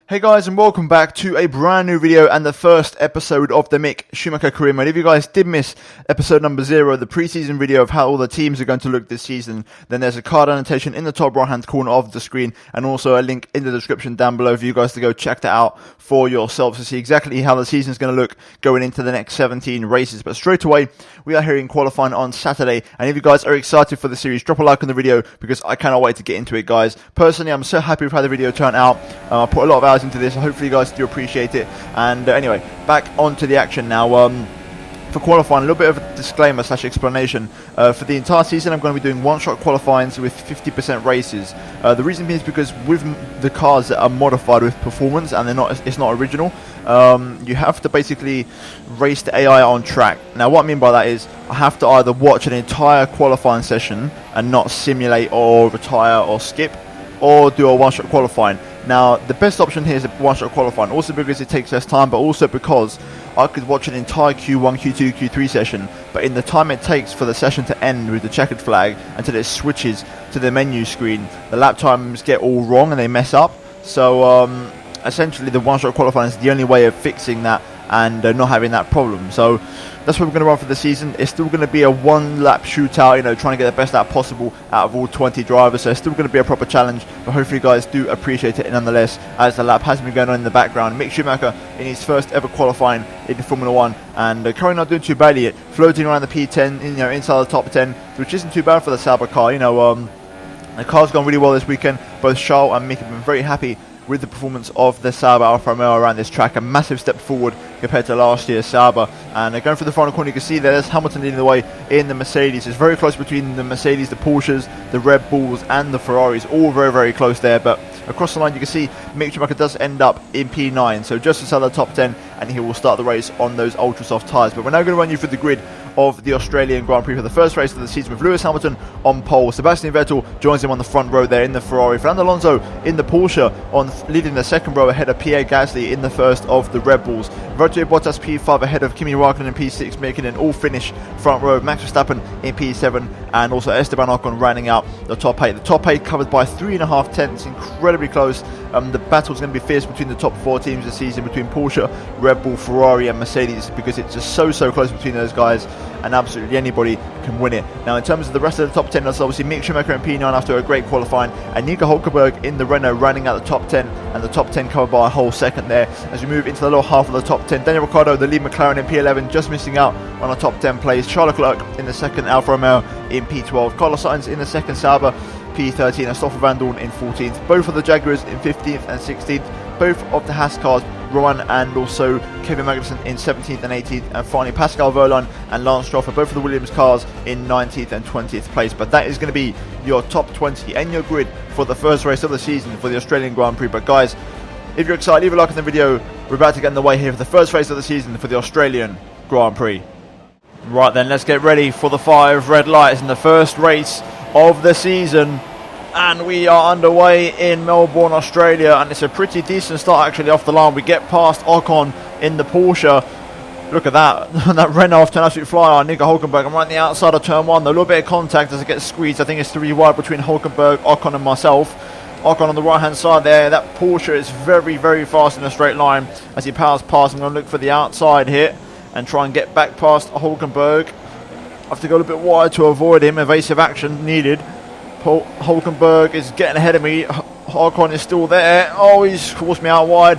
Hey guys, and welcome back to a brand new video and the first episode of the Mick Schumacher Career Mode. If you guys did miss episode number 0, the preseason video of how all the teams are going to look this season, then there's a card annotation in the top right hand corner of the screen and also a link in the description down below for you guys to go check that out for yourselves to see exactly how the season is going to look going into the next 17 races. But straight away, we are here in qualifying on Saturday, and if you guys are excited for the series, drop a like on the video because I cannot wait to get into it, guys. Personally, I'm so happy with how the video turned out. I put a lot of hours into this. Hopefully you guys do appreciate it. And anyway, back onto the action now. For qualifying, a little bit of a disclaimer / explanation. For the entire season, I'm going to be doing one-shot qualifyings with 50% races. The reason being is because with the cars that are modified with performance and it's not original, you have to basically race the AI on track. Now, what I mean by that is I have to either watch an entire qualifying session and not simulate or retire or skip, or do a one-shot qualifying. Now, the best option here is a one-shot qualifying, also because it takes less time, but also because I could watch an entire Q1, Q2, Q3 session, but in the time it takes for the session to end with the checkered flag until it switches to the menu screen, the lap times get all wrong and they mess up. So, essentially, the one-shot qualifying is the only way of fixing that and not having that problem. So that's what we're going to run for the season. It's still going to be a one-lap shootout, trying to get the best lap possible out of all 20 drivers. So it's still going to be a proper challenge, but hopefully you guys do appreciate it nonetheless, as the lap has been going on in the background. Mick Schumacher in his first ever qualifying in Formula 1, and currently not doing too badly yet, floating around the P10, inside the top 10, which isn't too bad for the Sauber car. The car's gone really well this weekend. Both Charles and Mick have been very happy with the performance of the Sauber Alfa Romeo around this track. A massive step forward compared to last year's Sauber. And going through the final corner, you can see there's Hamilton leading the way in the Mercedes. It's very close between the Mercedes, the Porsches, the Red Bulls and the Ferraris. All very, very close there. But across the line, you can see Mick Schumacher does end up in P9. So just inside the top 10, and he will start the race on those ultra soft tyres. But we're now going to run you through the grid of the Australian Grand Prix for the first race of the season, with Lewis Hamilton on pole. Sebastian Vettel joins him on the front row there in the Ferrari. Fernando Alonso in the Porsche leading the second row ahead of Pierre Gasly in the first of the Red Bulls. Valtteri Bottas P5 ahead of Kimi Raikkonen in P6, making an all-finish front row. Max Verstappen in P7 and also Esteban Ocon rounding out the top 8. The top 8 covered by 3.5 tenths, incredibly close. The battle's going to be fierce between the top 4 teams this season, between Porsche, Red Bull, Ferrari and Mercedes, because it's just so close between those guys, and absolutely anybody can win it. Now, in terms of the rest of the top 10, that's obviously Mick Schumacher in P9 after a great qualifying, and Nico Hulkenberg in the Renault rounding out the top 10, and the top 10 covered by a whole second there. As we move into the lower half of the top 10, Daniel Ricciardo, the lead McLaren in P11, just missing out on a top 10 place. Charles Leclerc in the second, Alfa Romeo in P12, Carlos Sainz in the second, Sauber P13, and Stoffel Vandoorne in 14th. Both of the Jaguars in 15th and 16th. Both of the Haas cars, Rowan and also Kevin Magnussen in 17th and 18th. And finally, Pascal Wehrlein and Lance Stroll for both of the Williams cars in 19th and 20th place. But that is going to be your top 20 and your grid for the first race of the season for the Australian Grand Prix. But guys, if you're excited, leave a like on the video. We're about to get in the way here for the first race of the season for the Australian Grand Prix. Right then, let's get ready for the 5 red lights in the first race of the season. And we are underway in Melbourne, Australia, and it's a pretty decent start actually off the line. We get past Ocon in the Porsche. Look at that, that Renault off to an absolute flyer. Nico Hulkenberg, I'm right on the outside of turn 1. A little bit of contact as it gets squeezed. I think it's 3 wide between Hulkenberg, Ocon and myself. Ocon on the right hand side there. That Porsche is very fast in a straight line as he powers past. I'm going to look for the outside here and try and get back past Hulkenberg. I have to go a little bit wide to avoid him. Evasive action needed. Hulkenberg is getting ahead of me. Ocon is still there. Oh, he's forced me out wide.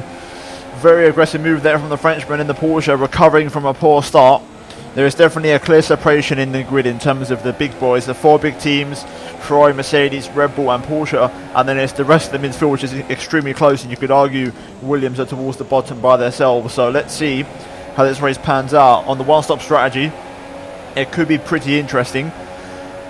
Very aggressive move there from the Frenchman in the Porsche, recovering from a poor start. There is definitely a clear separation in the grid in terms of the big boys, the 4 big teams, Ferrari, Mercedes, Red Bull and Porsche, and then it's the rest of the midfield, which is extremely close, and you could argue Williams are towards the bottom by themselves. So let's see how this race pans out. On the one-stop strategy, it could be pretty interesting.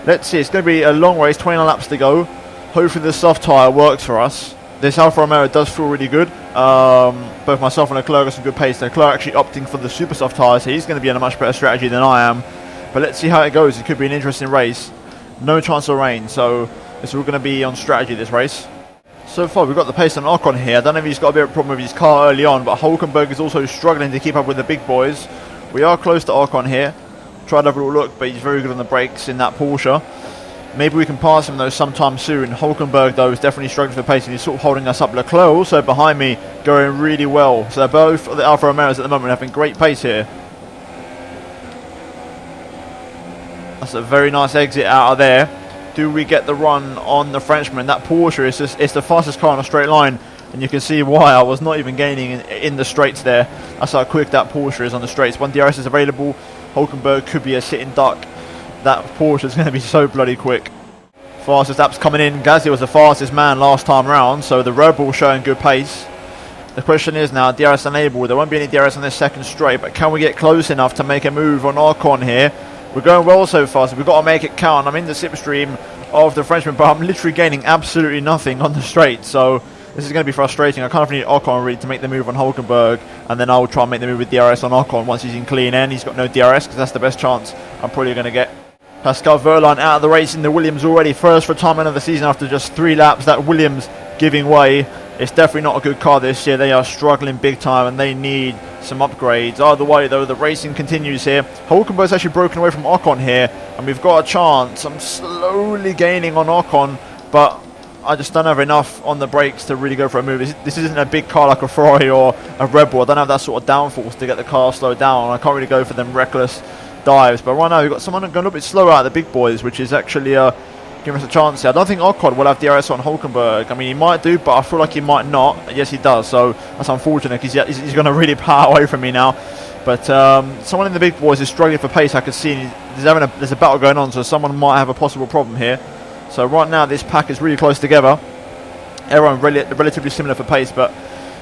Let's see, it's going to be a long race, 29 laps to go. Hopefully the soft tyre works for us. This Alfa Romeo does feel really good. Both myself and Leclerc got some good pace. Leclerc actually opting for the super soft tyres, so he's going to be in a much better strategy than I am. But let's see how it goes. It could be an interesting race. No chance of rain, so it's all going to be on strategy this race. So far we've got the pace on Ocon here. I don't know if he's got a bit of a problem with his car early on, but Hulkenberg is also struggling to keep up with the big boys. We are close to Ocon here. Tried to have a little look, but he's very good on the brakes in that Porsche. Maybe we can pass him though sometime soon. Hulkenberg though is definitely struggling for pace and he's sort of holding us up. Leclerc also behind me going really well. So both of the Alfa Romeos at the moment having great pace here. That's a very nice exit out of there. Do we get the run on the Frenchman? That Porsche is just, it's the fastest car on a straight line. And you can see why I was not even gaining in the straights there. That's how quick that Porsche is on the straights. When DRS is available, Hulkenberg could be a sitting duck. That Porsche is going to be so bloody quick. Fastest laps coming in. Gasly was the fastest man last time round, so the Red Bull showing good pace. The question is now, DRS enabled. There won't be any DRS on this second straight, but can we get close enough to make a move on Ocon here? We're going well so far, so we've got to make it count. I'm in the slipstream of the Frenchman, but I'm literally gaining absolutely nothing on the straight, so this is going to be frustrating. I kind of need Ocon really to make the move on Hulkenberg, and then I'll try and make the move with DRS on Ocon once he's in clean air and he's got no DRS, because that's the best chance I'm probably going to get. Pascal Wehrlein out of the race in the Williams already. First retirement of the season after just 3 laps. That Williams giving way. It's definitely not a good car this year. They are struggling big time and they need some upgrades. Either way though, the racing continues here. Hulkenberg's actually broken away from Ocon here and we've got a chance. I'm slowly gaining on Ocon, but I just don't have enough on the brakes to really go for a move. This isn't a big car like a Ferrari or a Red Bull. I don't have that sort of downforce to get the car slowed down. I can't really go for them reckless dives, but right now we've got someone going a little bit slower out of the big boys, which is actually giving us a chance here. I don't think Ocon will have DRS on Hulkenberg. I mean, he might do, but I feel like he might not. Yes, he does, so that's unfortunate because he's going to really power away from me now. But someone in the big boys is struggling for pace. I can see there's a battle going on, so someone might have a possible problem here. So right now this pack is really close together. Everyone relatively similar for pace, but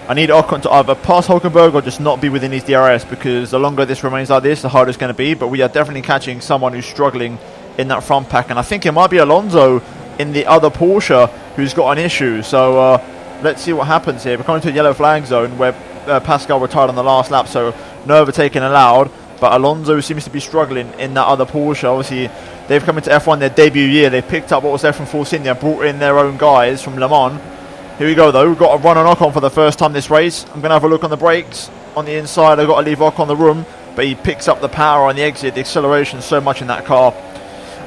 I need Ocon to either pass Hulkenberg or just not be within his DRS, because the longer this remains like this, the harder it's going to be. But we are definitely catching someone who's struggling in that front pack, and I think it might be Alonso in the other Porsche who's got an issue. So let's see what happens here. We're coming to a yellow flag zone where Pascal retired on the last lap, so no overtaking allowed. But Alonso seems to be struggling in that other Porsche. Obviously, they've come into F1 their debut year. They've picked up what was there from Force India, brought in their own guys from Le Mans. Here we go though, we've got a run on Ocon for the first time this race. I'm going to have a look on the brakes. On the inside, I've got to leave Ocon the room, but he picks up the power on the exit, the acceleration so much in that car.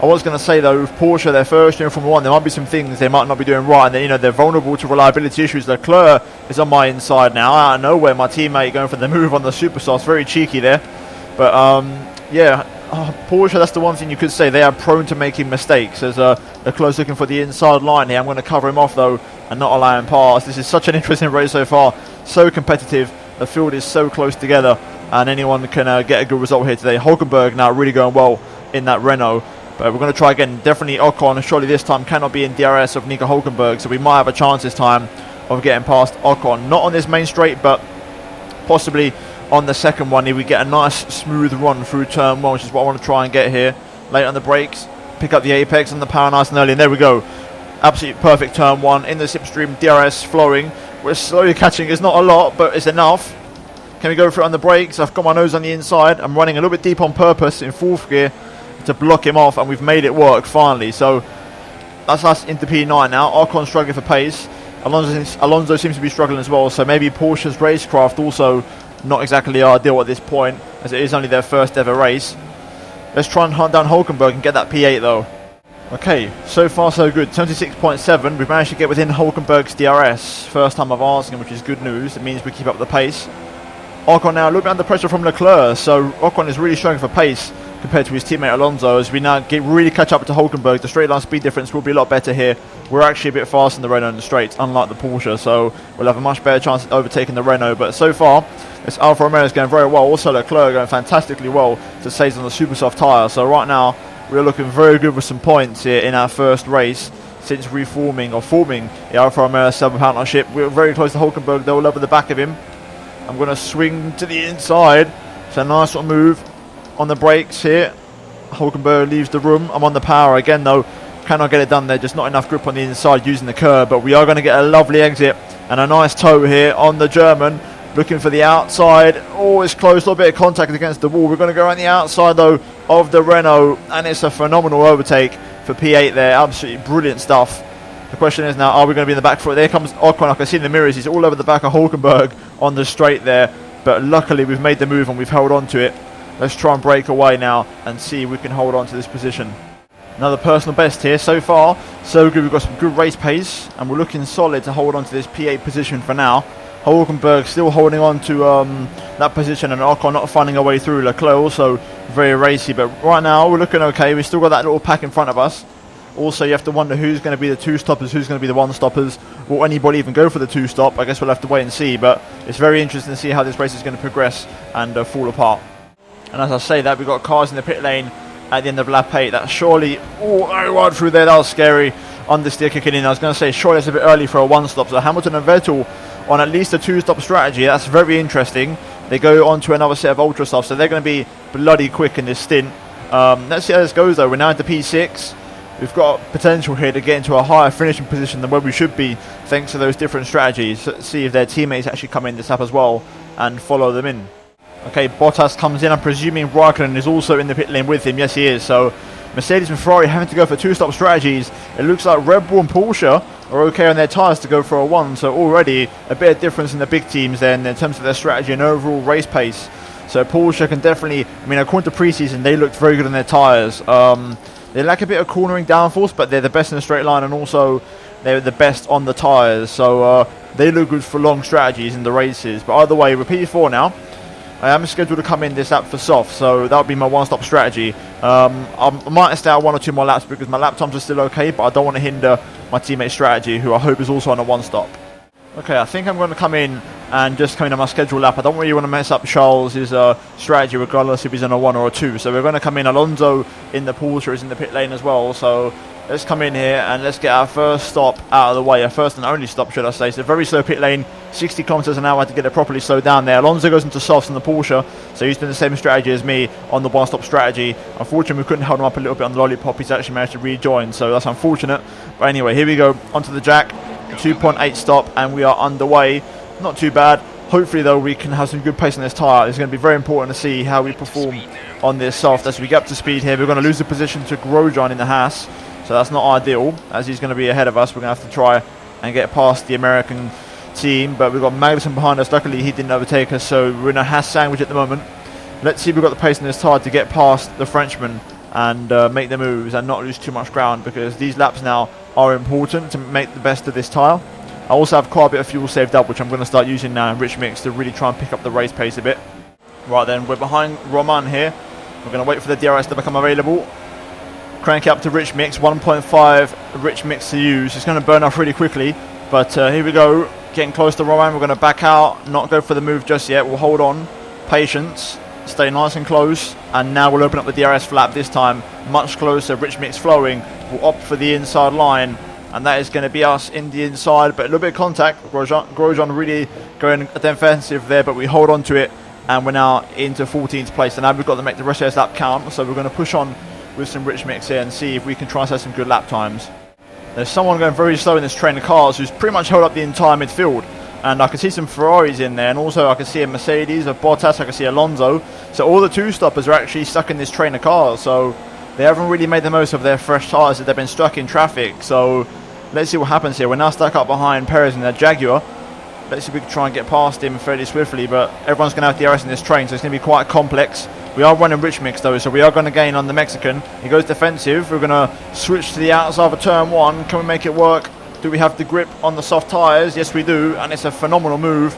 I was going to say though, with Porsche, their first year in Formula 1, there might be some things they might not be doing right, and then, they're vulnerable to reliability issues. Leclerc is on my inside now, out of nowhere, my teammate going for the move on the Superstar. Very cheeky there. But Porsche, that's the one thing you could say, they are prone to making mistakes. There's Leclerc's looking for the inside line here. I'm going to cover him off though and not allow him pass. This is such an interesting race so far, so competitive. The field is so close together and anyone can get a good result here today. Hulkenberg now really going well in that Renault, but we're going to try again. Definitely Ocon, surely this time cannot be in DRS of Nico Hulkenberg, so we might have a chance this time of getting past Ocon. Not on this main straight, but possibly on the second one. Here we get a nice smooth run through turn 1, which is what I want to try and get here. Late on the brakes, pick up the apex and the power nice and early, and there we go. Absolutely perfect turn 1 in the slipstream, DRS flowing. We're slowly catching. It's not a lot, but it's enough. Can we go for it on the brakes? I've got my nose on the inside. I'm running a little bit deep on purpose in 4th gear to block him off, and we've made it work finally. So that's us into P9 now. Ocon struggling for pace. Alonso seems to be struggling as well, so maybe Porsche's racecraft also not exactly ideal at this point, as it is only their first ever race. Let's try and hunt down Hulkenberg and get that P8 though. Okay, so far so good. 76.7. We've managed to get within Hulkenberg's DRS. First time I've asked him, which is good news. It means we keep up the pace. Ocon now a little bit under pressure from Leclerc, so Ocon is really struggling for pace compared to his teammate Alonso. As we now really catch up to Hulkenberg, the straight line speed difference will be a lot better here. We're actually a bit faster in the Renault in the straights, unlike the Porsche, so we'll have a much better chance at overtaking the Renault. But so far, this Alfa Romeo is going very well. Also Leclerc going fantastically well to save on the super soft tyre. So right now, we're looking very good with some points here in our first race since forming the Alfa Romeo Sauber partnership. We're very close to Hulkenberg though, all over the back of him. I'm going to swing to the inside. It's a nice little move on the brakes here. Hulkenberg leaves the room. I'm on the power again though. Cannot get it done there, just not enough grip on the inside using the curb, but we are going to get a lovely exit and a nice toe here on the German. Looking for the outside. Oh, it's close, a little bit of contact against the wall. We're going to go around the outside though of the Renault, and it's a phenomenal overtake for P8 there. Absolutely brilliant stuff. The question is now, are we going to be in the back foot? There comes Ocon. I can see in the mirrors, he's all over the back of Hulkenberg on the straight there, but luckily we've made the move and we've held on to it. Let's try and break away now and see if we can hold on to this position. Another personal best here. So far, so good. We've got some good race pace, and we're looking solid to hold on to this P8 position for now. Hulkenberg still holding on to that position, and Ocon not finding a way through. Leclerc also very racy, but right now we're looking okay. We've still got that little pack in front of us. Also, you have to wonder who's going to be the two-stoppers, who's going to be the one-stoppers. Will anybody even go for the two-stop? I guess we'll have to wait and see, but it's very interesting to see how this race is going to progress and fall apart. And as I say that, we've got cars in the pit lane at the end of lap 8. That's surely... Oh, very wide through there. That was scary. Understeer kicking in. I was going to say, surely it's a bit early for a one-stop. So Hamilton and Vettel on at least a two-stop strategy. That's very interesting. They go on to another set of ultra stops, so they're going to be bloody quick in this stint. Let's see how this goes, though. We're now into P6. We've got potential here to get into a higher finishing position than where we should be, thanks to those different strategies. Let's see if their teammates actually come in this lap as well and follow them in. Okay, Bottas comes in. I'm presuming Raikkonen is also in the pit lane with him. Yes, he is. So Mercedes and Ferrari having to go for two-stop strategies. It looks like Red Bull and Porsche are okay on their tyres to go for a one. So already a bit of difference in the big teams then in terms of their strategy and overall race pace. So Porsche can definitely, I mean, according to preseason, they looked very good on their tyres. They lack a bit of cornering downforce, but they're the best in the straight line, and also they're the best on the tyres. So they look good for long strategies in the races. But either way, we're P4 now. I am scheduled to come in this lap for soft, so that would be my one-stop strategy. I might stay out 1 or 2 more laps because my lap times are still okay, but I don't want to hinder my teammate's strategy, who I hope is also on a one-stop. Okay, I think I'm going to come in and just come in on my scheduled lap. I don't really want to mess up Charles' strategy, regardless if he's on a 1 or a 2. So we're going to come in. Alonso in the Porsche is in the pit lane as well. So let's come in here and let's get our first stop out of the way. Our first and only stop, should I say. So very slow pit lane, 60 kilometers an hour to get it properly slowed down there. Alonso goes into softs in the Porsche, so he's doing the same strategy as me on the one-stop strategy. Unfortunately, we couldn't hold him up a little bit on the lollipop. He's actually managed to rejoin, so that's unfortunate. But anyway, here we go onto the jack. 2.8 stop, and we are underway. Not too bad. Hopefully, though, we can have some good pace on this tyre. It's going to be very important to see how we perform on this soft. As we get up to speed here, we're going to lose the position to Grosjean in the Haas, so that's not ideal, as he's going to be ahead of us. We're going to have to try and get past the American team, but we've got Magnussen behind us. Luckily, he didn't overtake us, so we're in a Haas sandwich at the moment. Let's see if we've got the pace in this tyre to get past the Frenchman and make the moves and not lose too much ground, because these laps now are important to make the best of this tyre. I also have quite a bit of fuel saved up, which I'm going to start using now in rich mix to really try and pick up the race pace a bit. Right then, we're behind Roman here. We're going to wait for the DRS to become available. Crank it up to rich mix, 1.5 rich mix to use. It's going to burn off really quickly, but here we go. Getting close to Roman, we're going to back out, not go for the move just yet. We'll hold on, patience, stay nice and close, and now we'll open up the DRS flap this time, much closer, rich mix flowing. We'll opt for the inside line, and that is going to be us in the inside, but a little bit of contact. Grosjean really going defensive there, but we hold on to it, and we're now into 14th place, and now we've got to make the rest of this lap count, so we're going to push on with some rich mix here and see if we can try and set some good lap times. There's someone going very slow in this train of cars who's pretty much held up the entire midfield, and I can see some Ferraris in there, and also I can see a Mercedes, a Bottas, I can see Alonso. So all the two-stoppers are actually stuck in this train of cars, so they haven't really made the most of their fresh tyres that they've been stuck in traffic. So let's see what happens here. We're now stuck up behind Perez in their Jaguar. Let's see if we can try and get past him fairly swiftly, but everyone's going to have DRS in this train, so it's going to be quite complex. We are running rich mix though, so we are going to gain on the Mexican. He goes defensive. We're going to switch to the outside of turn 1. Can we make it work? Do we have the grip on the soft tyres? Yes, we do, and it's a phenomenal move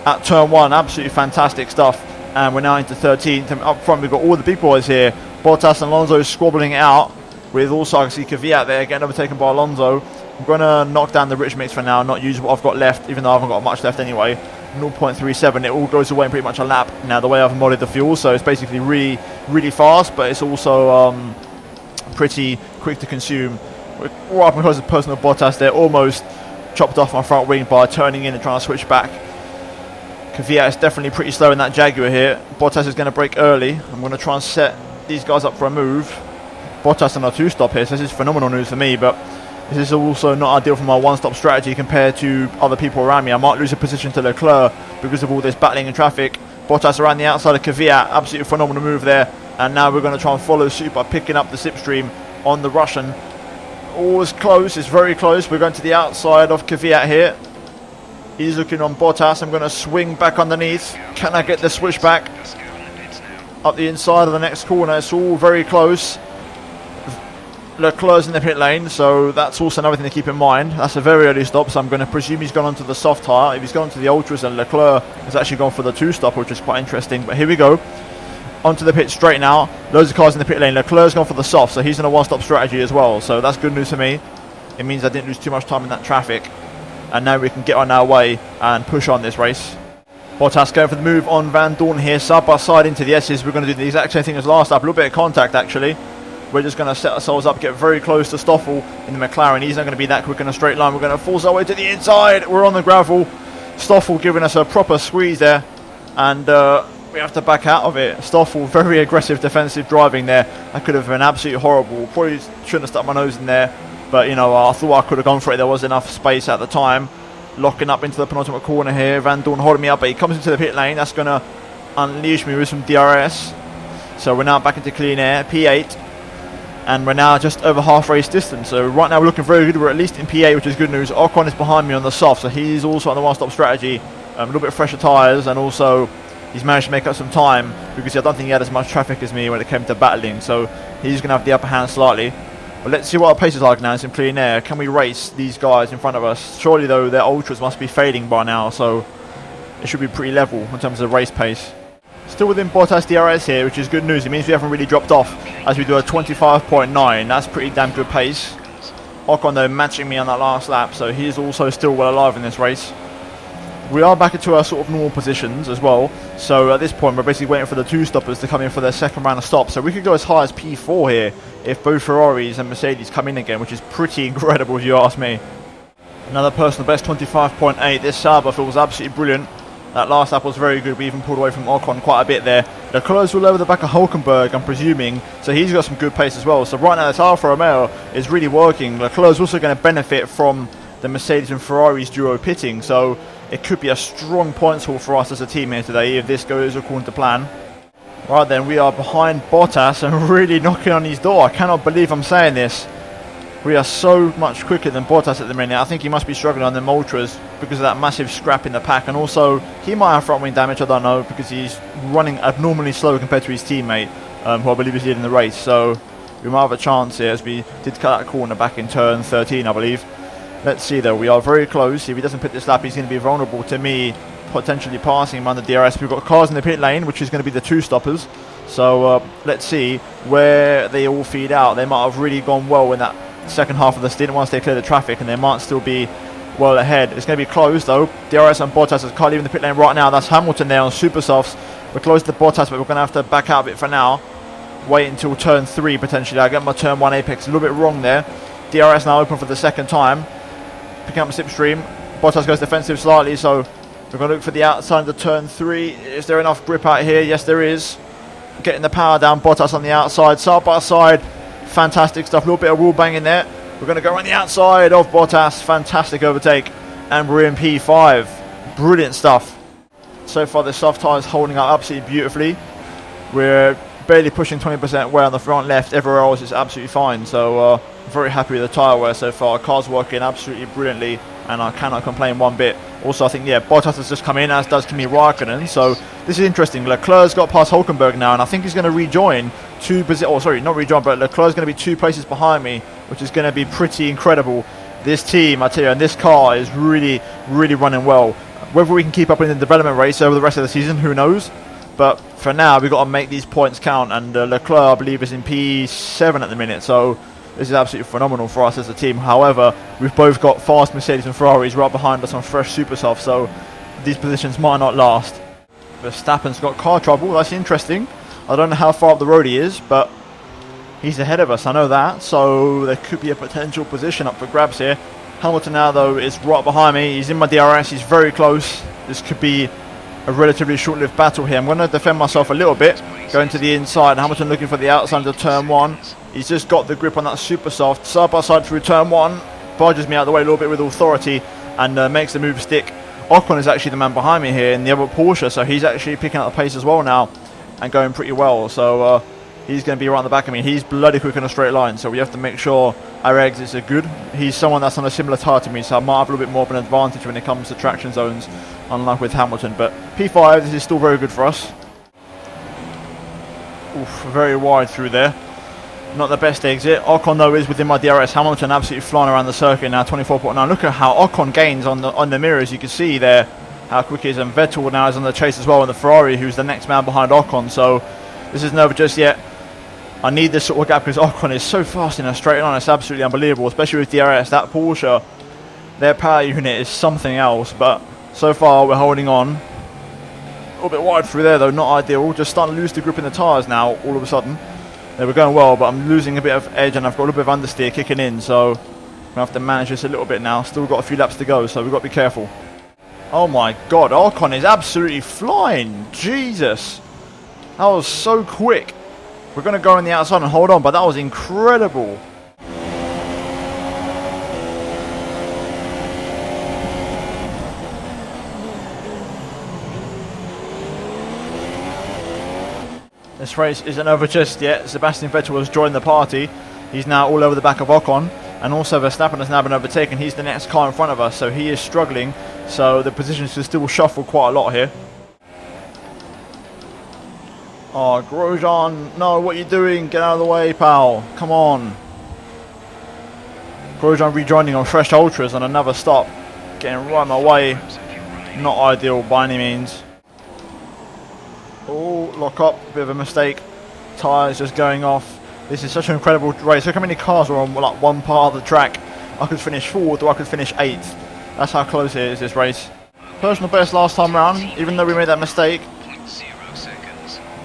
at turn 1. Absolutely fantastic stuff. And we're now into 13th, and up front we've got all the big boys here. Bottas and Alonso squabbling it out, with also I can see Kvyat there getting overtaken by Alonso. I'm going to knock down the rich mix for now, not use what I've got left, even though I haven't got much left anyway. 0.37, it all goes away in pretty much a lap. Now the way I've modded the fuel, so it's basically really, really fast, but it's also pretty quick to consume. We're right up close to personal Bottas there, almost chopped off my front wing by turning in and trying to switch back. Kvyat is definitely pretty slow in that Jaguar here. Bottas is going to brake early. I'm going to try and set these guys up for a move. Bottas on a 2-stop here, so this is phenomenal news for me, but this is also not ideal for my one-stop strategy compared to other people around me. I might lose a position to Leclerc because of all this battling in traffic. Bottas around the outside of Kvyat, absolutely phenomenal move there. And now we're going to try and follow suit by picking up the slipstream on the Russian. Always close, it's very close. We're going to the outside of Kvyat here. He's looking on Bottas. I'm going to swing back underneath. Can I get the switch back? Up the inside of the next corner. It's all very close. Leclerc's in the pit lane, so that's also another thing to keep in mind. That's a very early stop, so I'm going to presume he's gone onto the soft tyre. If he's gone onto the ultras, then Leclerc has actually gone for the 2-stop, which is quite interesting. But here we go, onto the pit straight now. Loads of cars in the pit lane. Leclerc's gone for the soft, so he's in a 1-stop strategy as well. So that's good news for me. It means I didn't lose too much time in that traffic, and now we can get on our way and push on this race. Bottas going for the move on Van Dorn here, side by side into the S's. We're going to do the exact same thing as last lap, a little bit of contact actually. We're just going to set ourselves up, get very close to Stoffel in the McLaren. He's not going to be that quick in a straight line. We're going to force our way to the inside. We're on the gravel. Stoffel giving us a proper squeeze there, and we have to back out of it. Stoffel, very aggressive defensive driving there. That could have been absolutely horrible. Probably shouldn't have stuck my nose in there, but you know, I thought I could have gone for it. There was enough space at the time. Locking up into the penultimate corner here. Van Dorn holding me up, but he comes into the pit lane. That's going to unleash me with some DRS. So we're now back into clean air, P8. And we're now just over half race distance. So right now we're looking very good. We're at least in P8, which is good news. Ocon is behind me on the soft, so he's also on the 1-stop strategy. A little bit fresher tyres, and also he's managed to make up some time because I don't think he had as much traffic as me when it came to battling. So he's going to have the upper hand slightly. But let's see what our pace is like now. It's in clean air. Can we race these guys in front of us? Surely, though, their ultras must be fading by now, so it should be pretty level in terms of race pace. Still within Bottas DRS here, which is good news. It means we haven't really dropped off as we do a 25.9. That's pretty damn good pace. Ocon, though, matching me on that last lap, so he's also still well alive in this race. We are back into our sort of normal positions as well. So at this point, we're basically waiting for the 2-stoppers to come in for their second round of stops. So we could go as high as P4 here if both Ferraris and Mercedes come in again, which is pretty incredible if you ask me. Another personal best, 25.8. This Sauber was absolutely brilliant. That last lap was very good. We even pulled away from Ocon quite a bit there. Leclerc's all over the back of Hulkenberg, I'm presuming, so he's got some good pace as well. So right now this Alfa Romeo is really working. Leclerc's also going to benefit from the Mercedes and Ferrari's duo pitting, so it could be a strong points haul for us as a team here today if this goes according to plan. Right then, we are behind Bottas and really knocking on his door. I cannot believe I'm saying this. We are so much quicker than Bottas at the minute. I think he must be struggling on them ultras because of that massive scrap in the pack, and also he might have front wing damage, I don't know, because he's running abnormally slow compared to his teammate, who I believe is leading the race. So we might have a chance here as we did cut that corner back in turn 13, I believe. Let's see though, we are very close. If he doesn't pit this lap, he's going to be vulnerable to me potentially passing him on the DRS. We've got cars in the pit lane, which is going to be the 2-stoppers. So let's see where they all feed out. They might have really gone well in that second half of the stint once they clear the traffic, and they might still be well ahead. It's going to be close though. DRS and Bottas can't leave in the pit lane right now. That's Hamilton there on super softs. We're close to Bottas, but we're going to have to back out of it for now. Wait until turn 3 potentially. I get my turn 1 apex a little bit wrong there. DRS now open for the second time, picking up the slipstream. Bottas goes defensive slightly, so we're going to look for the outside of the turn 3. Is there enough grip out here? Yes, there is. Getting the power down. Bottas on the outside, side by side. Fantastic stuff. A little bit of wall banging there. We're going to go on the outside of Bottas. Fantastic overtake. And we're in P5. Brilliant stuff. So far, the soft tyre is holding up absolutely beautifully. We're barely pushing 20% wear on the front left. Everywhere else is absolutely fine. So, very happy with the tyre wear so far. Car's working absolutely brilliantly, and I cannot complain one bit. Also, I think, yeah, Bottas has just come in, as does Kimi Raikkonen. So, this is interesting. Leclerc's got past Hulkenberg now, and I think he's going to rejoin not rejoin, but Leclerc's going to be 2 places behind me, which is going to be pretty incredible. This team, I tell you, and this car is really, really running well. Whether we can keep up in the development race over the rest of the season, who knows? But for now, we've got to make these points count, and Leclerc, I believe, is in P7 at the minute, so this is absolutely phenomenal for us as a team. However, we've both got fast Mercedes and Ferraris right behind us on fresh super soft, so these positions might not last. Verstappen's got car trouble. That's interesting. I don't know how far up the road he is, but he's ahead of us, I know that, so there could be a potential position up for grabs here. Hamilton now, though, is right behind me. He's in my DRS. He's very close. This could be a relatively short-lived battle here. I'm going to defend myself a little bit, going to the inside. Hamilton looking for the outside of turn 1. He's just got the grip on that super soft. Side by side through turn 1. Barges me out of the way a little bit with authority and makes the move stick. Ocon is actually the man behind me here in the other Porsche, so he's actually picking up the pace as well now and going pretty well. So he's going to be right on the back of me. He's bloody quick in a straight line, so we have to make sure our exits are good. He's someone that's on a similar tyre to me, so I might have a little bit more of an advantage when it comes to traction zones, unlike with Hamilton. But P5, this is still very good for us. Oof, very wide through there. Not the best exit. Ocon though is within my DRS. Hamilton absolutely flying around the circuit now, 24.9. Look at how Ocon gains on the mirrors. You can see there how quick he is, and Vettel now is on the chase as well, and the Ferrari, who's the next man behind Ocon. So this isn't over just yet. I need this sort of gap because Ocon is so fast in a straight line. It's absolutely unbelievable, especially with DRS. That Porsche, their power unit is something else, but so far we're holding on. A little bit wide through there though, not ideal. Just starting to lose the grip in the tyres now all of a sudden. They were going well, but I'm losing a bit of edge and I've got a little bit of understeer kicking in, so I'm going to have to manage this a little bit now. Still got a few laps to go, so we've got to be careful. Oh my god, Ocon is absolutely flying. Jesus. That was so quick. We're going to go on the outside and hold on, but that was incredible. This race isn't over just yet. Sebastian Vettel has joined the party. He's now all over the back of Ocon. And also Verstappen has now been overtaken. He's the next car in front of us, so he is struggling. So the positions will still shuffle quite a lot here. Oh, Grosjean. No, what are you doing? Get out of the way, pal. Come on. Grosjean rejoining on fresh ultras on another stop. Getting right in my way. Not ideal by any means. Oh, lock up, bit of a mistake. Tyres just going off. This is such an incredible race. Look how many cars are on like one part of the track. I could finish 4th or I could finish 8th. That's how close it is, this race. Personal best last time round, even though we made that mistake.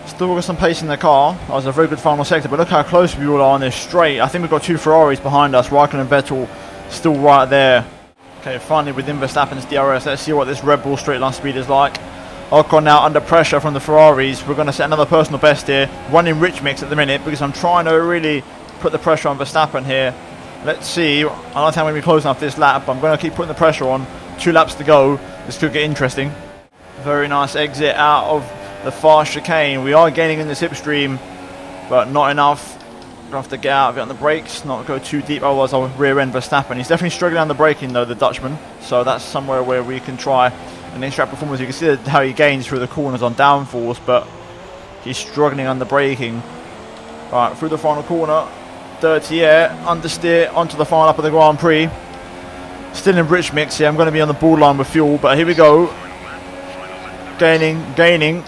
Still got some pace in the car. That was a very good final sector, but look how close we all are on this straight. I think we've got 2 Ferraris behind us. Raikkonen and Vettel still right there. Okay, finally within Verstappen's DRS. Let's see what this Red Bull straight line speed is like. Ocon now under pressure from the Ferraris. We're going to set another personal best here. Running rich mix at the minute because I'm trying to really put the pressure on Verstappen here. Let's see. I don't think I'm going to be close enough this lap, but I'm going to keep putting the pressure on. 2 laps to go. This could get interesting. Very nice exit out of the fast chicane. We are gaining in the slipstream, but not enough. Going to have to get out of it on the brakes, not go too deep, otherwise I'll rear end Verstappen. He's definitely struggling on the braking though, the Dutchman. So that's somewhere where we can try an extract performance. You can see how he gains through the corners on downforce, but he's struggling on the braking. Right, through the final corner, dirty air, understeer onto the final lap of the Grand Prix. Still in rich mix here. I'm going to be on the borderline with fuel, but here we go. Gaining,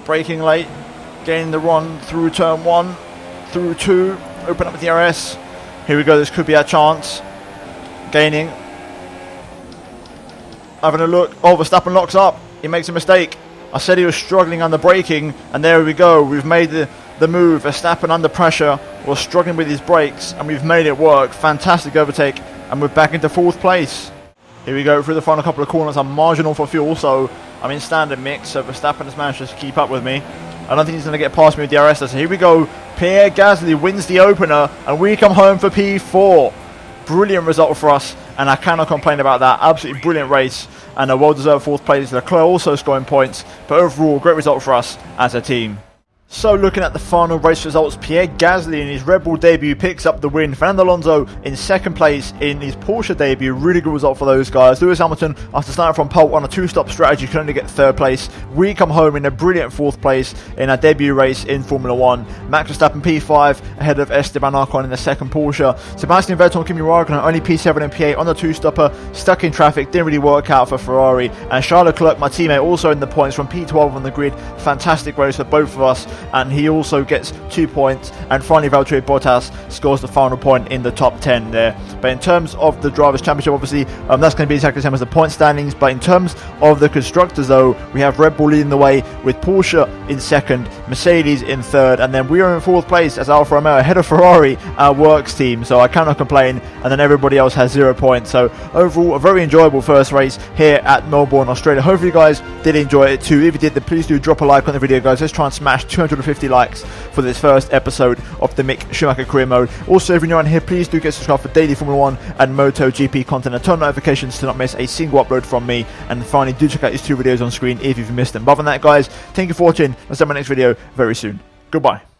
braking late, gaining the run through turn 1, through 2, open up with the DRS. Here we go, this could be our chance. Gaining. Having a look. Oh, Verstappen locks up. He makes a mistake. I said he was struggling on the braking, and there we go. We've made the move. Verstappen under pressure was struggling with his brakes, and we've made it work. Fantastic overtake, and we're back into 4th place. Here we go through the final couple of corners. I'm marginal for fuel, so I'm in standard mix. So Verstappen has managed to keep up with me. I don't think he's going to get past me with DRS. So here we go. Pierre Gasly wins the opener, and we come home for P4. Brilliant result for us, and I cannot complain about that. Absolutely brilliant race, and a well-deserved 4th place. Leclerc also scoring points, but overall, great result for us as a team. So looking at the final race results, Pierre Gasly in his Red Bull debut picks up the win. Fernando Alonso in 2nd place in his Porsche debut. Really good result for those guys. Lewis Hamilton, after starting from pole on a 2-stop strategy, could only get 3rd place. We come home in a brilliant 4th place in our debut race in Formula 1. Max Verstappen P5 ahead of Esteban Ocon in the 2nd Porsche. Sebastian Vettel and Kimi Raikkonen only P7 and P8 on the 2-stopper. Stuck in traffic, didn't really work out for Ferrari. And Charles Leclerc, my teammate, also in the points from P12 on the grid. Fantastic race for both of us, and he also gets 2 points. And finally Valtteri Bottas scores the final point in the top 10 there. But in terms of the Drivers' Championship, obviously that's going to be exactly the same as the point standings. But in terms of the Constructors though, we have Red Bull leading the way with Porsche in 2nd, Mercedes in 3rd, and then we are in 4th place as Alfa Romeo ahead of Ferrari, our works team. So I cannot complain, and then everybody else has 0 points. So overall, a very enjoyable first race here at Melbourne, Australia. Hopefully you guys did enjoy it too. If you did, then please do drop a like on the video, guys. Let's try and smash 250 likes for this first episode of the Mick Schumacher Career Mode. Also, if you're new on here, please do get subscribed for daily Formula 1 and MotoGP content and turn notifications to not miss a single upload from me. And finally, do check out these 2 videos on screen if you've missed them. But other than that, guys, thank you for watching. I'll see you in my next video very soon. Goodbye.